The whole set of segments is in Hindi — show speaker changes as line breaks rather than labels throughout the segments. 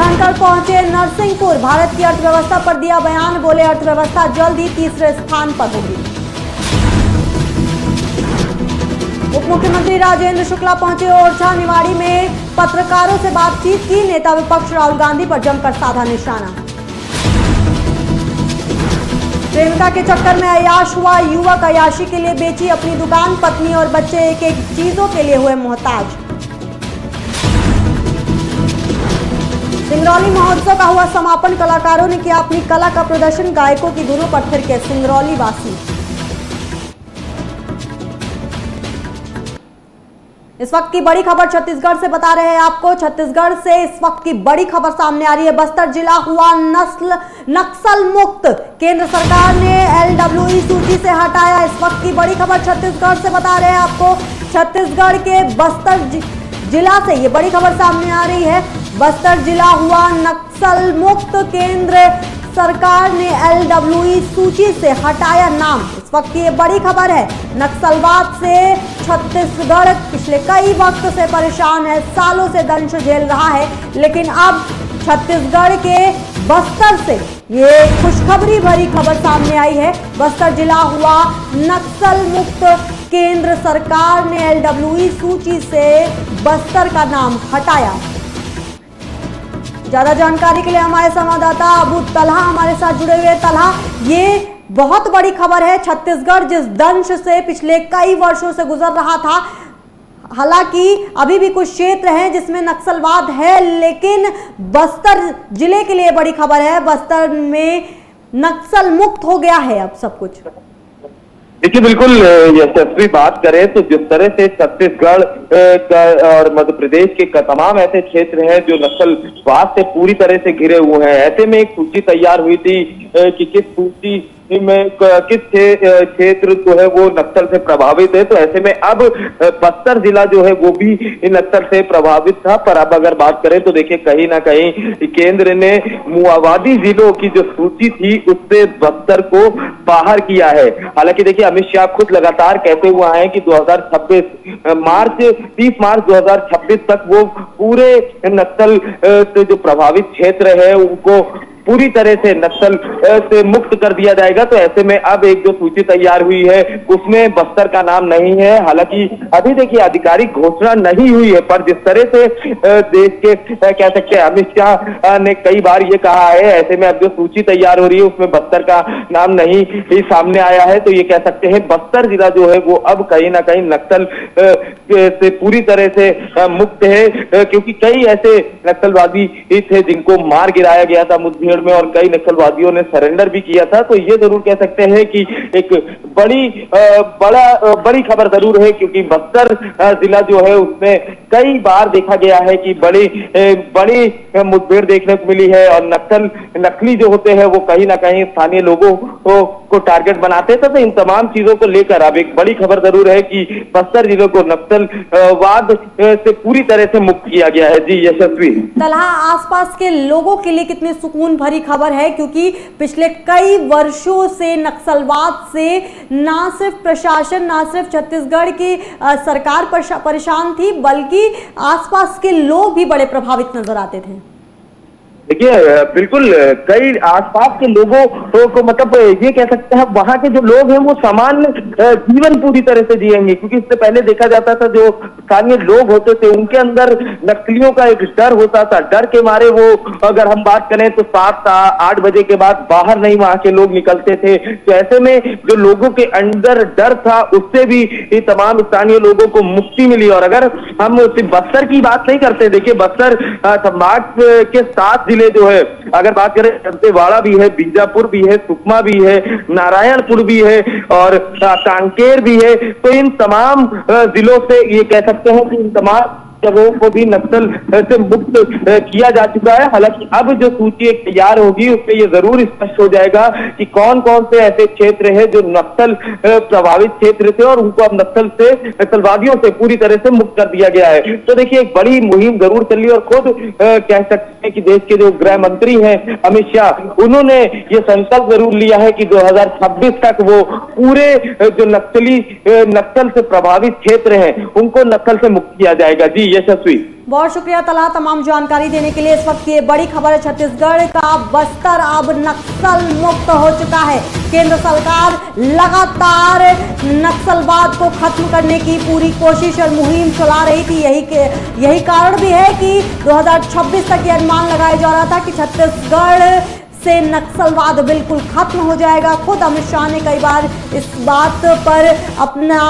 जानकर पहुंचे नरसिंहपुर। भारत की अर्थव्यवस्था पर दिया बयान, बोले अर्थव्यवस्था जल्द ही तीसरे स्थान पर होगी। उप मुख्यमंत्री राजेंद्र शुक्ला पहुंचे ओरछा। निवाड़ी में पत्रकारों से बातचीत की। नेता विपक्ष राहुल गांधी पर जमकर साधा निशाना। प्रेमिका के चक्कर में अय्याश हुआ युवक। अय्याशी के लिए बेची अपनी दुकान। पत्नी और बच्चे एक एक चीजों के लिए हुए मोहताज। सिंगरौली महोत्सव का हुआ समापन। कलाकारों ने किया अपनी कला का प्रदर्शन। गायकों की धुनों पर थिरके सिंगरौली वासी। इस वक्त की बड़ी खबर छत्तीसगढ़ से बता रहे हैं आपको। छत्तीसगढ़ से इस वक्त की बड़ी खबर सामने आ रही है। बस्तर जिला हुआ नक्सल मुक्त। केंद्र सरकार ने LWE सूची से हटाया। इस वक्त की बड़ी खबर छत्तीसगढ़ से बता रहे हैं आपको। छत्तीसगढ़ के बस्तर जिला से ये बड़ी खबर सामने आ रही है। बस्तर जिला हुआ नक्सल मुक्त। केंद्र सरकार ने LWE सूची से हटाया नाम। इस वक्त की ये बड़ी खबर है। नक्सलवाद से छत्तीसगढ़ पिछले कई वक्त से परेशान है, सालों से दंश झेल रहा है, लेकिन अब छत्तीसगढ़ के बस्तर से ये खुशखबरी भरी खबर सामने आई है। बस्तर जिला हुआ नक्सल मुक्त। केंद्र सरकार ने LWE सूची से बस्तर का नाम हटाया। ज्यादा जानकारी के लिए हमारे संवाददाता अबू तलहा हमारे साथ जुड़े हुए। तलहा, ये बहुत बड़ी खबर है। छत्तीसगढ़ जिस दंश से पिछले कई वर्षों से गुजर रहा था, हालांकि अभी भी कुछ क्षेत्र हैं जिसमें नक्सलवाद है, लेकिन बस्तर जिले के लिए बड़ी खबर है। बस्तर में नक्सल मुक्त हो गया है अब सब कुछ।
देखिए, बिल्कुल यशस्वी बात करें तो जिस तरह से छत्तीसगढ़ और मध्य प्रदेश के तमाम ऐसे क्षेत्र हैं जो नक्सलवाद से पूरी तरह से घिरे हुए हैं, ऐसे में एक सूची तैयार हुई थी कि किस सूची में किस क्षेत्र जो है वो नक्सल से प्रभावित है। तो ऐसे में अब बस्तर जिला जो है वो भी नक्सल से प्रभावित था। पर अब अगर बात करें तो देखिए, कहीं ना कहीं केंद्र ने माओवादी जिलों की जो सूची थी उससे बस्तर को बाहर किया है। हालांकि देखिए, अमित शाह खुद लगातार कहते हुए आए कि 2026 30 मार्च 2026 तक वो पूरे नक्सल से जो प्रभावित क्षेत्र है उनको पूरी तरह से नक्सल से मुक्त कर दिया जाएगा। तो ऐसे में अब एक जो सूची तैयार हुई है उसमें बस्तर का नाम नहीं है। हालांकि अभी देखिए आधिकारिक घोषणा नहीं हुई है, पर जिस तरह से देश के कह सकते हैं अमित शाह ने कई बार ये कहा है, ऐसे में अब जो सूची तैयार हो रही है उसमें बस्तर का नाम नहीं सामने आया है। तो ये कह सकते हैं बस्तर जिला जो है वो अब कहीं ना कहीं नक्सल से पूरी तरह से मुक्त है, क्योंकि कई ऐसे नक्सलवादी थे जिनको मार गिराया गया था मुठभेड़ में और कई नक्सलवादियों ने सरेंडर भी किया था। तो ये जरूर कह सकते हैं कि एक बड़ी खबर जरूर है, क्योंकि बस्तर जिला जो है उसमें कई बार देखा गया है कि बड़ी मुठभेड़ देखने को मिली है और नकली जो होते हैं वो कहीं ना कहीं स्थानीय लोगों को टारगेट बनाते थे। तो इन तमाम चीजों को लेकर अब एक बड़ी खबर जरूर है कि बस्तर जिले को नक्सलवाद से पूरी तरह से मुक्त किया गया है। जी यशस्वी।
तलहा, आसपास के लोगों के लिए कितनी सुकून भरी खबर है, क्योंकि पिछले कई वर्षों से नक्सलवाद से ना सिर्फ प्रशासन, ना सिर्फ छत्तीसगढ़ की सरकार परेशान थी, बल्कि आसपास के लोग भी बड़े प्रभावित नजर आते थे।
देखिए, बिल्कुल कई आसपास के लोगों को मतलब ये कह सकते हैं वहां के जो लोग हैं वो सामान्य जीवन पूरी तरह से जिएंगे, क्योंकि इससे पहले देखा जाता था जो स्थानीय लोग होते थे उनके अंदर नक्सलियों का एक डर होता था। डर के मारे वो, अगर हम बात करें तो 7-8 बजे के बाद बाहर नहीं वहां के लोग निकलते थे। तो ऐसे में जो लोगों के अंदर डर था उससे भी तमाम स्थानीय लोगों को मुक्ति मिली। और अगर हम सिर्फ बस्तर की बात नहीं करते, देखिए बस्तर संभाग के 7 जिले जो है, अगर बात करें दंतेवाड़ा भी है, बीजापुर भी है, सुकमा भी है, नारायणपुर भी है और कांकेर भी है। तो इन तमाम जिलों से ये कह सकते हैं कि इन तमाम जगहों को भी नक्सल से मुक्त किया जा चुका है। हालांकि अब जो सूची एक तैयार होगी उसमें ये जरूर स्पष्ट हो जाएगा कि कौन कौन से ऐसे क्षेत्र हैं जो नक्सल प्रभावित क्षेत्र थे और उनको अब नक्सलवादियों से पूरी तरह से मुक्त कर दिया गया है। तो देखिए, एक बड़ी मुहिम जरूर चली और खुद कह सकते हैं कि देश के जो गृह मंत्री हैं अमित शाह, उन्होंने ये संकल्प जरूर लिया है कि 2026 तक वो पूरे जो नक्सल से प्रभावित क्षेत्र हैं उनको नक्सल से मुक्त किया जाएगा। जी यशस्वी।
बहुत शुक्रिया तला, तमाम जानकारी देने के लिए। इस वक्त की बड़ी खबर है, छत्तीसगढ़ का बस्तर अब नक्सल मुक्त हो चुका है। केंद्र सरकार लगातार नक्सलवाद को खत्म करने की पूरी कोशिश और मुहिम चला रही थी। यही कारण भी है कि 2026 तक ये अनुमान लगाया जा रहा था कि छत्तीसगढ़ से नक्सलवाद बिल्कुल खत्म हो जाएगा। खुद अमित शाह ने कई बार इस बात पर अपना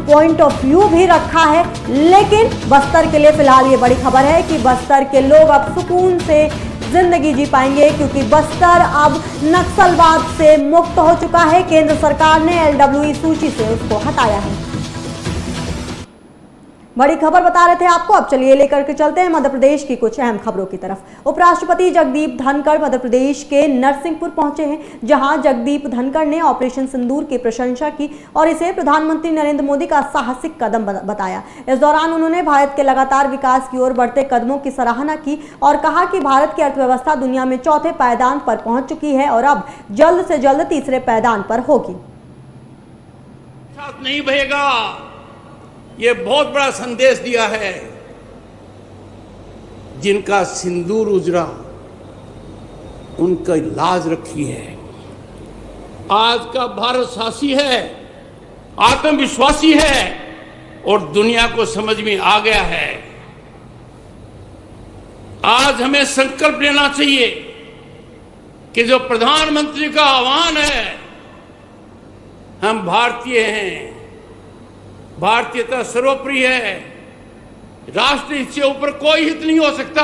पॉइंट ऑफ व्यू भी रखा है, लेकिन बस्तर के लिए फिलहाल ये बड़ी खबर है कि बस्तर के लोग अब सुकून से जिंदगी जी पाएंगे, क्योंकि बस्तर अब नक्सलवाद से मुक्त हो चुका है। केंद्र सरकार ने LWE सूची से उसको हटाया है। बड़ी खबर बता रहे थे आपको। अब चलिए लेकर के चलते हैं मध्य प्रदेश की कुछ अहम खबरों की तरफ। उपराष्ट्रपति जगदीप धनखड़ मध्य प्रदेश के नरसिंहपुर पहुंचे हैं, जहां जगदीप धनखड़ ने ऑपरेशन सिंदूर की प्रशंसा की और इसे प्रधानमंत्री नरेंद्र मोदी का साहसिक कदम बताया। इस दौरान उन्होंने भारत के लगातार विकास की ओर बढ़ते कदमों की सराहना की और कहा कि भारत की अर्थव्यवस्था दुनिया में चौथे पायदान पर पहुंच चुकी है और अब जल्द से जल्द तीसरे पायदान पर होगी।
नहीं बहेगा, ये बहुत बड़ा संदेश दिया है। जिनका सिंदूर उजरा उनका लाज रखी है। आज का भारत साहसी है, आत्मविश्वासी है और दुनिया को समझ में आ गया है। आज हमें संकल्प लेना चाहिए कि जो प्रधानमंत्री का आह्वान है, हम भारतीय हैं, भारतीयता सर्वोपरि है, राष्ट्र हित से ऊपर कोई हित नहीं हो सकता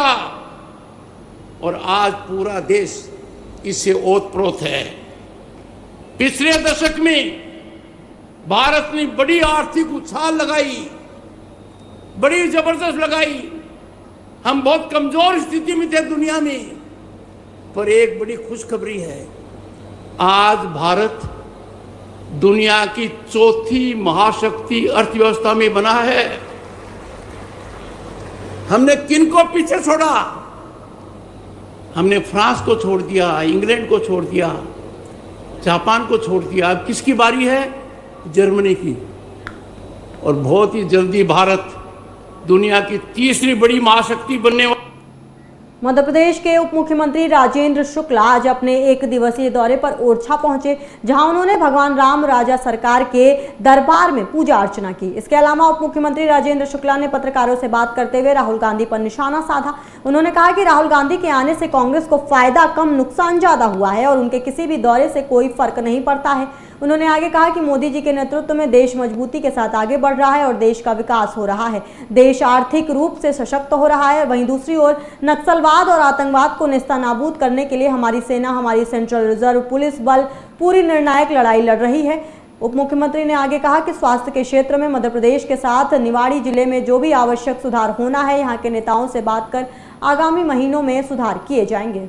और आज पूरा देश इससे ओतप्रोत है। पिछले दशक में भारत ने बड़ी आर्थिक उछाल लगाई, बड़ी जबरदस्त लगाई। हम बहुत कमजोर स्थिति में थे दुनिया में, पर एक बड़ी खुशखबरी है, आज भारत दुनिया की चौथी महाशक्ति अर्थव्यवस्था में बना है। हमने किनको पीछे छोड़ा? हमने फ्रांस को छोड़ दिया, इंग्लैंड को छोड़ दिया, जापान को छोड़ दिया। अब किसकी बारी है? जर्मनी की। और बहुत ही जल्दी भारत दुनिया की तीसरी बड़ी महाशक्ति बनने वाला।
मध्य प्रदेश के उप मुख्यमंत्री राजेंद्र शुक्ला आज अपने एक दिवसीय दौरे पर ओरछा पहुंचे, जहां उन्होंने भगवान राम राजा सरकार के दरबार में पूजा अर्चना की। इसके अलावा उप मुख्यमंत्री राजेंद्र शुक्ला ने पत्रकारों से बात करते हुए राहुल गांधी पर निशाना साधा। उन्होंने कहा कि राहुल गांधी के आने से कांग्रेस को फायदा कम नुकसान ज्यादा हुआ है और उनके किसी भी दौरे से कोई फर्क नहीं पड़ता है। उन्होंने आगे कहा कि मोदी जी के नेतृत्व में देश मजबूती के साथ आगे बढ़ रहा है और देश का विकास हो रहा है। देश आर्थिक रूप से सशक्त हो रहा है। वहीं दूसरी ओर नक्सलवाद और आतंकवाद को नेस्तनाबूद करने के लिए हमारी सेना, हमारी सेंट्रल रिजर्व पुलिस बल पूरी निर्णायक लड़ाई लड़ रही है। उप मुख्यमंत्री ने आगे कहा कि स्वास्थ्य के क्षेत्र में मध्य प्रदेश के साथ निवाड़ी जिले में जो भी आवश्यक सुधार होना है, यहाँ के नेताओं से बात कर आगामी महीनों में सुधार किए जाएंगे।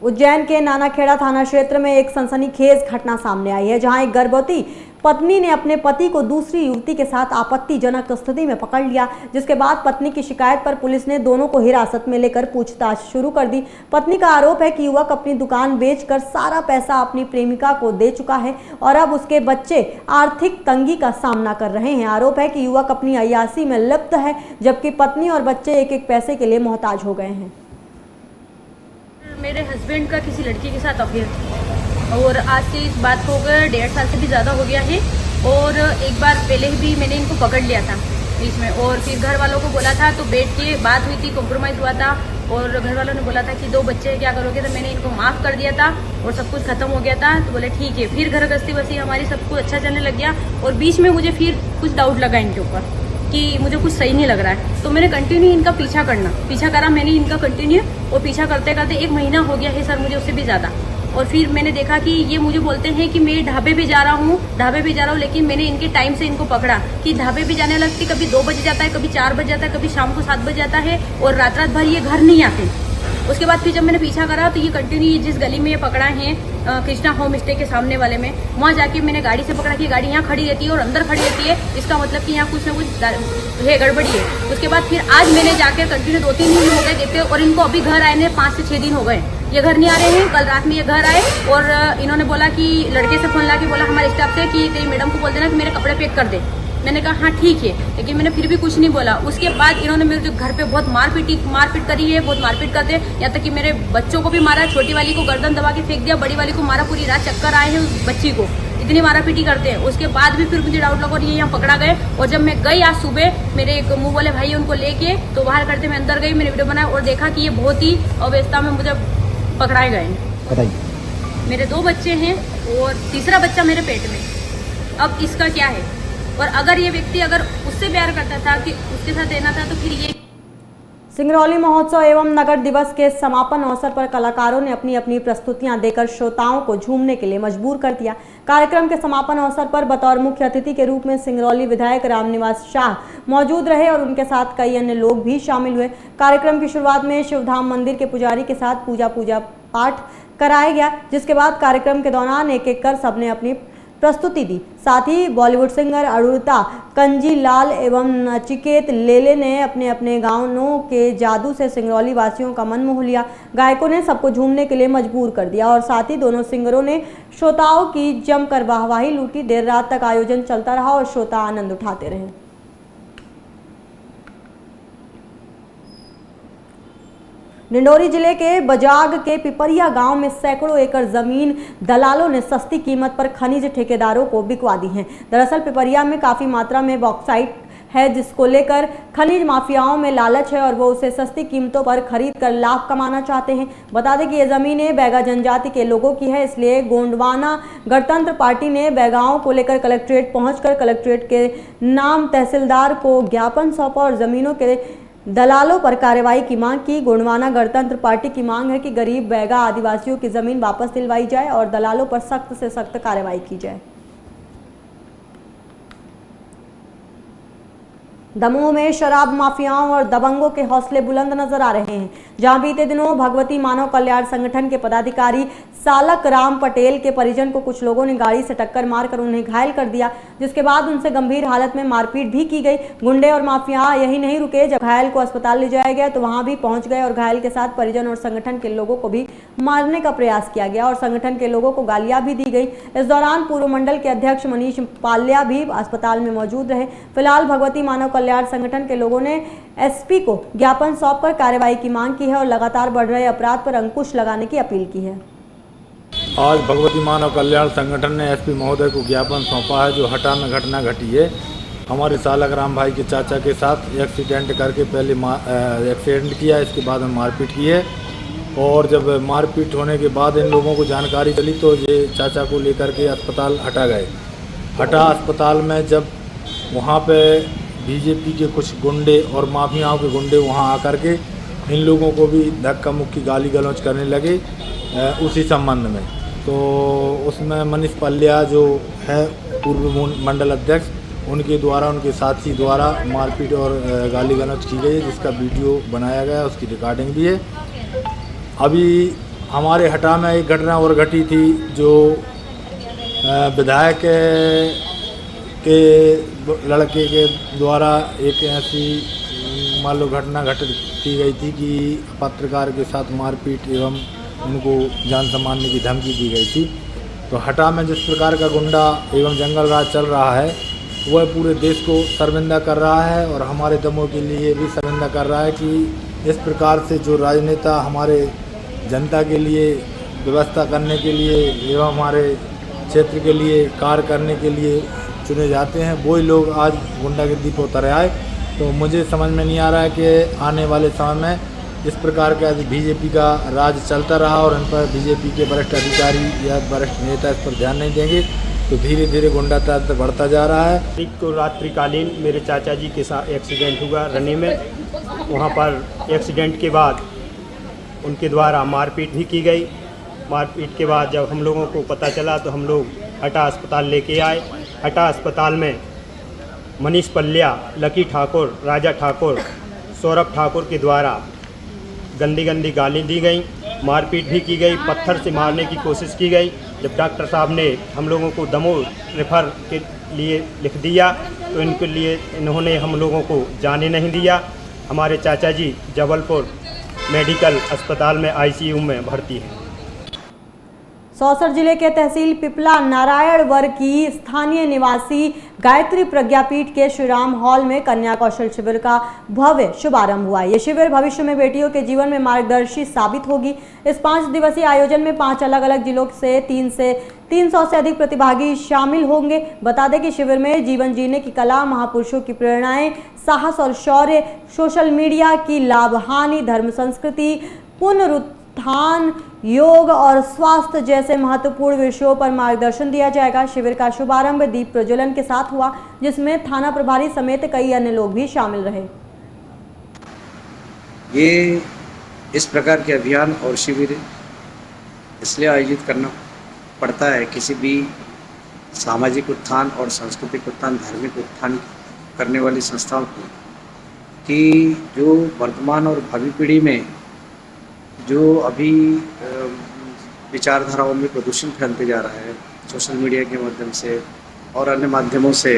उज्जैन के नानाखेड़ा थाना क्षेत्र में एक सनसनीखेज घटना सामने आई है, जहां एक गर्भवती पत्नी ने अपने पति को दूसरी युवती के साथ आपत्तिजनक स्थिति में पकड़ लिया, जिसके बाद पत्नी की शिकायत पर पुलिस ने दोनों को हिरासत में लेकर पूछताछ शुरू कर दी। पत्नी का आरोप है कि युवक अपनी दुकान बेचकर सारा पैसा अपनी प्रेमिका को दे चुका है और अब उसके बच्चे आर्थिक तंगी का सामना कर रहे हैं। आरोप है कि युवक अपनी अय्यासी में लिप्त है, जबकि पत्नी और बच्चे एक एक पैसे के लिए मोहताज हो गए हैं।
मेरे हस्बैंड का किसी लड़की के साथ अफेयर था और आज से इस बात को 1.5 साल से भी ज़्यादा हो गया है। और एक बार पहले भी मैंने इनको पकड़ लिया था बीच में और फिर घर वालों को बोला था, तो बैठ के बात हुई थी, कॉम्प्रोमाइज़ हुआ था और घर वालों ने बोला था कि 2 बच्चे क्या करोगे, तो मैंने इनको माफ़ कर दिया था और सब कुछ खत्म हो गया था। तो बोले ठीक है। फिर घर गस्ती बसी हमारी सब कुछ अच्छा चलने लग गया और बीच में मुझे फिर कुछ डाउट लगा इनके ऊपर कि मुझे कुछ सही नहीं लग रहा है, तो मैंने कंटिन्यू इनका पीछा करा मैंने इनका कंटिन्यू और पीछा करते करते 1 महीना हो गया है सर, मुझे उससे भी ज़्यादा। और फिर मैंने देखा कि ये मुझे बोलते हैं कि मैं ढाबे पे जा रहा हूँ, लेकिन मैंने इनके टाइम से इनको पकड़ा कि ढाबे पे जाने लगती, कभी 2 बजे जाता है, कभी 4 बजे जाता है, कभी शाम को 7 बजे जाता है और रात भर ये घर नहीं आते। उसके बाद फिर जब मैंने पीछा करा तो ये कंटिन्यू जिस गली में ये पकड़ा है कृष्णा होम स्टे के सामने वाले में, वहाँ जाके मैंने गाड़ी से पकड़ा कि गाड़ी यहाँ खड़ी रहती है और अंदर खड़ी रहती है, इसका मतलब कि यहाँ कुछ ना कुछ है, गड़बड़ी है। उसके बाद फिर आज मैंने जाकर कंटिन्यू 2-3 दिन हो गए देते और इनको अभी घर आए 5 से 6 दिन हो गए, ये घर नहीं आ रहे हैं। कल रात में ये घर आए और इन्होंने बोला कि लड़के से फोन ला के बोला हमारे स्टाफ से कि तेरी मैडम को बोल देना कि मेरे कपड़े पैक कर दे। मैंने कहा हाँ ठीक है, लेकिन मैंने फिर भी कुछ नहीं बोला। उसके बाद इन्होंने मेरे जो घर पे बहुत मारपीट करी है, बहुत मारपीट करते हैं। यहाँ तक कि मेरे बच्चों को भी मारा, छोटी वाली को गर्दन दबा के फेंक दिया, बड़ी वाली को मारा, पूरी रात चक्कर आए हैं उस बच्ची को, इतनी मारापीटी करते हैं। उसके बाद भी फिर मुझे डाउट लगा और ये यहाँ पकड़ा गए। और जब मैं गई आज सुबह, मेरे एक मुँह वाले भाई उनको लेके तो बाहर करते मैं अंदर गई, मैंने वीडियो बनाया और देखा कि ये बहुत ही अवस्था में मुझे पकड़ाए गए।
बताइए।
मेरे 2 बच्चे हैं और तीसरा बच्चा मेरे पेट में। अब इसका क्या है? और अगर ये व्यक्ति अगर उससे प्यार करता था कि उसके साथ देना था तो फिर ये।
सिंगरौली महोत्सव एवं नगर दिवस के समापन अवसर पर कलाकारों ने अपनी अपनी प्रस्तुतियां देकर श्रोताओं को झूमने के लिए मजबूर कर दिया। कार्यक्रम के समापन अवसर पर बतौर मुख्य अतिथि के रूप में सिंगरौली विधायक रामनिवास शाह मौजूद रहे और उनके साथ कई अन्य लोग भी शामिल हुए। कार्यक्रम की शुरुआत में शिवधाम मंदिर के पुजारी के साथ पूजा पाठ कराया गया, जिसके बाद कार्यक्रम के दौरान एक एक कर सबने अपनी प्रस्तुति दी। साथ ही बॉलीवुड सिंगर अरुणिता कंजीलाल एवं नचिकेत लेले ने अपने अपने गानों के जादू से सिंगरौली वासियों का मन मोह लिया। गायकों ने सबको झूमने के लिए मजबूर कर दिया और साथ ही दोनों सिंगरों ने श्रोताओं की जमकर वाहवाही लूटी। देर रात तक आयोजन चलता रहा और श्रोता आनंद उठाते रहे। डिंडोरी जिले के बजाग के पिपरिया गांव में सैकड़ों एकड़ जमीन दलालों ने सस्ती कीमत पर खनिज ठेकेदारों को बिकवा दी है। दरअसल पिपरिया में काफी मात्रा में बॉक्साइट है, जिसको लेकर खनिज माफियाओं में लालच है और वो उसे सस्ती कीमतों पर खरीद कर लाभ कमाना चाहते हैं। बता दें कि ये जमीनें बैगा जनजाति के लोगों की है, इसलिए गोंडवाना गणतंत्र पार्टी ने बैगाओं को लेकर कलेक्ट्रेट पहुंचकर कलेक्ट्रेट के नाम तहसीलदार को ज्ञापन सौंपा और जमीनों के दलालों पर कार्रवाई की मांग की। गोंडवाना गणतंत्र पार्टी की मांग है कि गरीब बैगा आदिवासियों की जमीन वापस दिलवाई जाए और दलालों पर सख्त से सख्त कार्रवाई की जाए। दमोह में शराब माफियाओं और दबंगों के हौसले बुलंद नजर आ रहे हैं, जहां बीते दिनों भगवती मानव कल्याण संगठन के पदाधिकारी सालक राम पटेल के परिजन को कुछ लोगों ने गाड़ी से टक्कर मारकर उन्हें घायल कर दिया, जिसके बाद उनसे गंभीर हालत में मारपीट भी की गई। गुंडे और माफिया यही नहीं रुके, जब घायल को अस्पताल ले जाया गया तो वहां भी पहुंच गए और घायल के साथ परिजन और संगठन के लोगों को भी मारने का प्रयास किया गया और संगठन के लोगों को गालियां भी दी गई। इस दौरान पूर्व मंडल के अध्यक्ष मनीष पाल्या भी अस्पताल में मौजूद रहे। फिलहाल भगवती मानव कल्याण संगठन के लोगों ने एसपी को ज्ञापन सौंपकर कार्रवाई की मांग की है और लगातार बढ़ रहे अपराध पर अंकुश लगाने की अपील की है।
आज भगवती मानव कल्याण संगठन ने एसपी महोदय को ज्ञापन सौंपा है, जो हटा में घटना घटी है। हमारे सालक राम भाई के चाचा के साथ एक्सीडेंट करके पहले एक्सीडेंट किया, इसके बाद में मारपीट की है और जब मारपीट होने के बाद इन लोगों को जानकारी चली तो ये चाचा को लेकर के अस्पताल हटा गए। हटा अस्पताल में जब वहाँ पे बीजेपी के कुछ गुंडे और माफियाओं के गुंडे वहाँ आकर के इन लोगों को भी धक्का मुक्की गाली गलौज करने लगे उसी संबंध में। तो उसमें मनीष पाल्या जो है पूर्व मंडल अध्यक्ष, उनके द्वारा उनके साथी द्वारा मारपीट और गाली गलौज की गई, जिसका वीडियो बनाया गया, उसकी रिकॉर्डिंग भी है। अभी हमारे हटा में एक घटना और घटी थी, जो विधायक के लड़के के द्वारा एक ऐसी मान लो घटना घटित की गई थी कि पत्रकार के साथ मारपीट एवं उनको जान से मारने की धमकी दी गई थी। तो हटा में जिस प्रकार का गुंडा एवं जंगल राज चल रहा है, वह पूरे देश को शर्मिंदा कर रहा है और हमारे दमोह के लिए भी शर्मिंदा कर रहा है कि इस प्रकार से जो राजनेता हमारे जनता के लिए व्यवस्था करने के लिए एवं हमारे क्षेत्र के लिए कार्य करने के लिए चुने जाते हैं, वही लोग आज गुंडागर्दी पर उतर आए। तो मुझे समझ में नहीं आ रहा है कि आने वाले समय में इस प्रकार का बीजेपी का राज चलता रहा और इन पर बीजेपी के वरिष्ठ अधिकारी या वरिष्ठ नेता इस पर ध्यान नहीं देंगे तो धीरे धीरे गुंडा तंत्र बढ़ता जा रहा है।
तो रात्रिकालीन मेरे चाचा जी के साथ एक्सीडेंट हुआ रनी में। वहाँ पर एक्सीडेंट के बाद उनके द्वारा मारपीट भी की गई। मारपीट के बाद जब हम लोगों को पता चला तो हम लोग हटा अस्पताल लेके आए। हटा अस्पताल में मनीष पल्या, लकी ठाकुर, राजा ठाकुर, सौरभ ठाकुर के द्वारा गंदी गंदी गाली दी गई, मारपीट भी की गई, पत्थर से मारने की कोशिश की गई। जब डॉक्टर साहब ने हम लोगों को दमोह रेफर के लिए लिख दिया तो इनके लिए इन्होंने हम लोगों को जाने नहीं दिया। हमारे चाचा जी जबलपुर मेडिकल अस्पताल में आईसीयू में भर्ती हैं।
सौसर जिले के तहसील पिपला नारायणवर की स्थानीय निवासी गायत्री प्रज्ञापीठ के श्रीराम हॉल में कन्या कौशल शिविर का भव्य शुभारंभ हुआ। ये शिविर भविष्य में बेटियों के जीवन में मार्गदर्शी साबित होगी। इस 5 दिवसीय आयोजन में 5 अलग-अलग जिलों से 300 से अधिक प्रतिभागी शामिल होंगे। बता दें कि शिविर में जीवन जीने की कला, महापुरुषों की प्रेरणाएं, साहस और शौर्य, सोशल मीडिया की लाभ हानि, धर्म संस्कृति, पुनरुत्थान, योग और स्वास्थ्य जैसे महत्वपूर्ण विषयों पर मार्गदर्शन दिया जाएगा। शिविर का शुभारंभ दीप प्रज्वलन के साथ हुआ, जिसमें थाना प्रभारी समेत कई अन्य लोग भी शामिल रहे।
ये इस प्रकार के अभियान और शिविर इसलिए आयोजित करना पड़ता है किसी भी सामाजिक उत्थान और सांस्कृतिक उत्थान, धार्मिक उत्थान करने वाली संस्थाओं को, कि जो वर्तमान और भावी पीढ़ी में जो अभी विचारधाराओं में प्रदूषण फैलते जा रहा है, सोशल मीडिया के माध्यम से और अन्य माध्यमों से,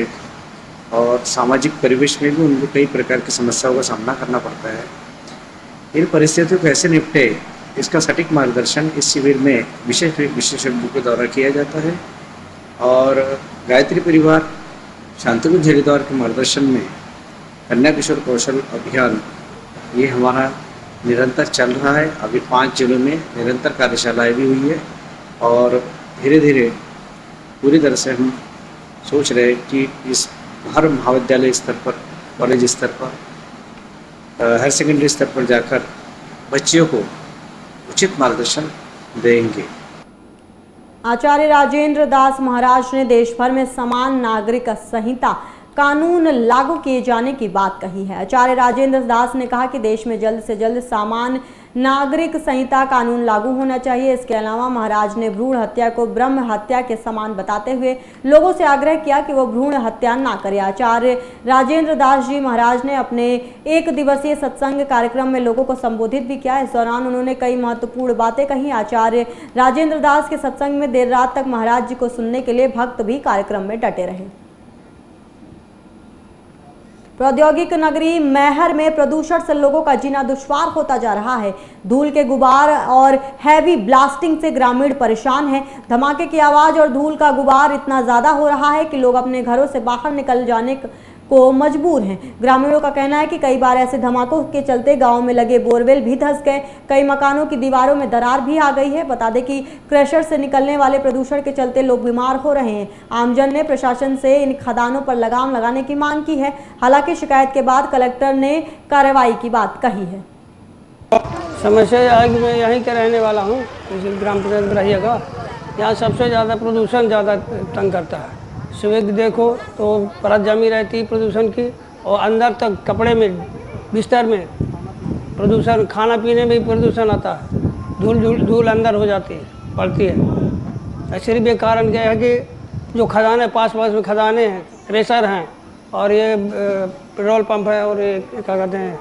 और सामाजिक परिवेश में भी उनको कई प्रकार की समस्याओं का सामना करना पड़ता है। इन परिस्थितियों को कैसे निपटे, इसका सटीक मार्गदर्शन इस शिविर में विशेषज्ञों के द्वारा किया जाता है। और गायत्री परिवार शांतिकुंज झरीद्वार के मार्गदर्शन में कन्या किशोर कौशल अभियान ये हमारा निरंतर चल रहा है। अभी 5 जिलों में निरंतर कार्यशालाएँ भी हुई है और धीरे धीरे पूरी तरह से हम सोच रहे हैं कि इस हर महाविद्यालय स्तर पर, कॉलेज स्तर पर, हायर सेकेंडरी स्तर पर जाकर बच्चियों को उचित मार्गदर्शन देंगे।
आचार्य राजेंद्र दास महाराज ने देश भर में समान नागरिक संहिता कानून लागू किए जाने की बात कही है। आचार्य राजेंद्र दास ने कहा कि देश में जल्द से जल्द समान नागरिक संहिता कानून लागू होना चाहिए। इसके अलावा महाराज ने भ्रूण हत्या को ब्रह्म हत्या के समान बताते हुए लोगों से आग्रह किया कि वो भ्रूण हत्या ना करें। आचार्य राजेंद्र दास जी महाराज ने अपने 1 दिवसीय सत्संग कार्यक्रम में लोगों को संबोधित भी किया। इस दौरान उन्होंने कई महत्वपूर्ण बातें कही। आचार्य राजेंद्र दास के सत्संग में देर रात तक महाराज जी को सुनने के लिए भक्त भी कार्यक्रम में डटे रहे। प्रौद्योगिक नगरी मैहर में प्रदूषण से लोगों का जीना दुश्वार होता जा रहा है। धूल के गुबार और हैवी ब्लास्टिंग से ग्रामीण परेशान हैं। धमाके की आवाज और धूल का गुबार इतना ज्यादा हो रहा है कि लोग अपने घरों से बाहर निकल जाने को मजबूर हैं। ग्रामीणों का कहना है कि कई बार ऐसे धमाकों के चलते गांव में लगे बोरवेल भी धंस गए। कई मकानों की दीवारों में दरार भी आ गई है। बता दें कि क्रशर से निकलने वाले प्रदूषण के चलते लोग बीमार हो रहे हैं। आमजन ने प्रशासन से इन खदानों पर लगाम लगाने की मांग की है। हालांकि शिकायत के बाद कलेक्टर ने कार्रवाई की बात कही है।
समस्या है कि मैं यहीं का रहने वाला हूँ, ग्राम पंचायत रहिएगा। यहाँ सबसे ज़्यादा प्रदूषण ज़्यादा तंग करता है। सुबह देखो तो परत जमी रहती है प्रदूषण की, और अंदर तक कपड़े में, बिस्तर में प्रदूषण, खाना पीने में भी प्रदूषण आता है। धूल अंदर हो जाती है, पड़ती है। सिर्फ ये कारण क्या है कि जो खदाने पास में खदाने हैं, क्रेशर हैं, और ये पेट्रोल पंप है, और ये क्या कहते हैं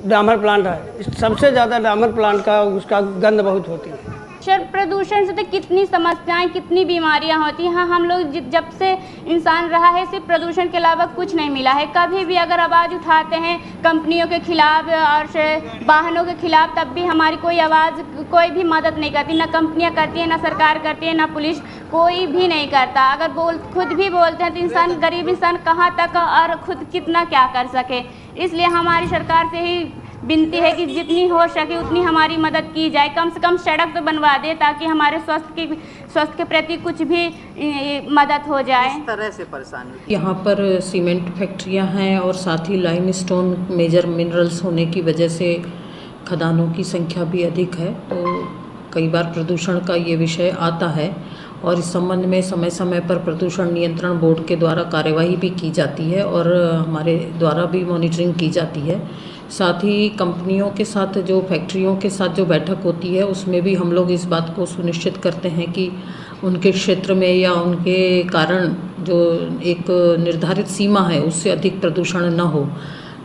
डामर प्लांट है। सबसे ज़्यादा डामर प्लांट का उसका गंध बहुत होती है।
प्रदूषण से तो कितनी समस्याएं, कितनी बीमारियां होती हैं। हाँ, हम लोग जब से इंसान रहा है सिर्फ प्रदूषण के अलावा कुछ नहीं मिला है। कभी भी अगर आवाज़ उठाते हैं कंपनियों के खिलाफ और वाहनों के खिलाफ, तब भी हमारी कोई आवाज़, कोई भी मदद नहीं करती। ना कंपनियां करती हैं, ना सरकार करती है, ना पुलिस, कोई भी नहीं करता। अगर खुद भी बोलते हैं तो इंसान, गरीब इंसान कहाँ तक और खुद कितना क्या कर सके। इसलिए हमारी सरकार से ही विनती है कि जितनी हो सके उतनी हमारी मदद की जाए। कम से कम सड़क तो बनवा दे ताकि हमारे स्वास्थ्य के प्रति कुछ भी मदद हो जाए।
इस तरह से परेशानी।
यहाँ पर सीमेंट फैक्ट्रियाँ हैं और साथ ही लाइमस्टोन मेजर मिनरल्स होने की वजह से खदानों की संख्या भी अधिक है, तो कई बार प्रदूषण का ये विषय आता है और इस संबंध में समय समय पर प्रदूषण नियंत्रण बोर्ड के द्वारा कार्यवाही भी की जाती है और हमारे द्वारा भी मॉनिटरिंग की जाती है। साथ ही कंपनियों के साथ, जो फैक्ट्रियों के साथ जो बैठक होती है, उसमें भी हम लोग इस बात को सुनिश्चित करते हैं कि उनके क्षेत्र में या उनके कारण जो एक निर्धारित सीमा है उससे अधिक प्रदूषण न हो।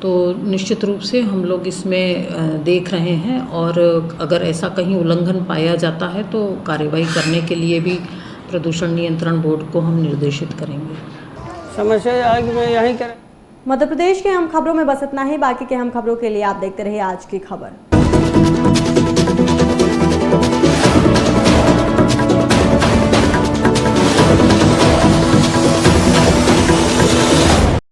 तो निश्चित रूप से हम लोग इसमें देख रहे हैं और अगर ऐसा कहीं उल्लंघन पाया जाता है तो कार्रवाई करने के लिए भी प्रदूषण नियंत्रण बोर्ड को हम निर्देशित करेंगे।
समस्या है कि मैं यहीं कर।
मध्य प्रदेश के अहम खबरों में बस इतना ही। बाकी के अहम खबरों के लिए आप देखते रहिए आज की खबर।